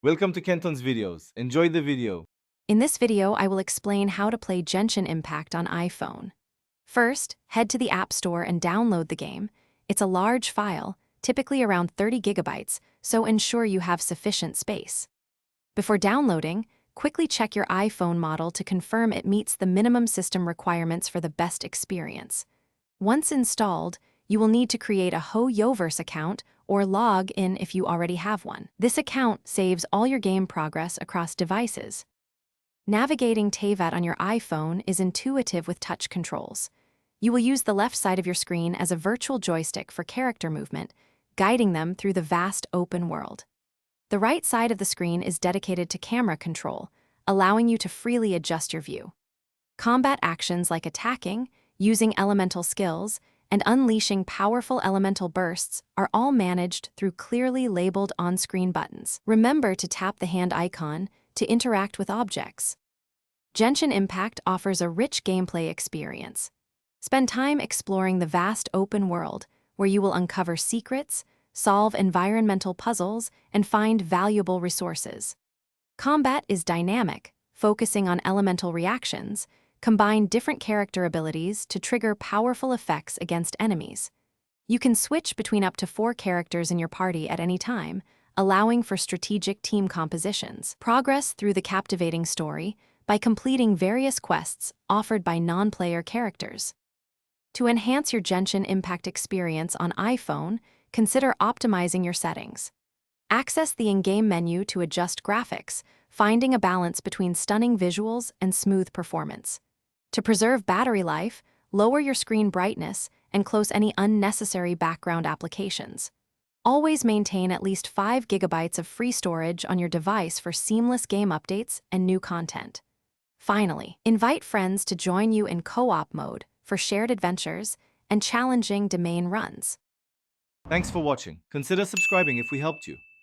Welcome to Kenton's videos. Enjoy the video. In this video, I will explain how to play Genshin Impact on iPhone. First, head to the App Store and download the game. It's a large file, typically around 30 gigabytes, so ensure you have sufficient space. Before downloading, quickly check your iPhone model to confirm it meets the minimum system requirements for the best experience. Once installed, you will need to create a HoYoverse account or log in if you already have one. This account saves all your game progress across devices. Navigating Teyvat on your iPhone is intuitive with touch controls. You will use the left side of your screen as a virtual joystick for character movement, guiding them through the vast open world. The right side of the screen is dedicated to camera control, allowing you to freely adjust your view. Combat actions like attacking, using elemental skills, and unleashing powerful elemental bursts are all managed through clearly labeled on-screen buttons. Remember to tap the hand icon to interact with objects. Genshin Impact offers a rich gameplay experience. Spend time exploring the vast open world, where you will uncover secrets, solve environmental puzzles, and find valuable resources. Combat is dynamic, focusing on elemental reactions, combine different character abilities to trigger powerful effects against enemies. You can switch between up to 4 characters in your party at any time, allowing for strategic team compositions. Progress through the captivating story by completing various quests offered by non-player characters. To enhance your Genshin Impact experience on iPhone, consider optimizing your settings. Access the in-game menu to adjust graphics, finding a balance between stunning visuals and smooth performance. To preserve battery life, lower your screen brightness and close any unnecessary background applications. Always maintain at least 5 gigabytes of free storage on your device for seamless game updates and new content. Finally, invite friends to join you in co-op mode for shared adventures and challenging domain runs. Thanks for watching. Consider subscribing if we helped you.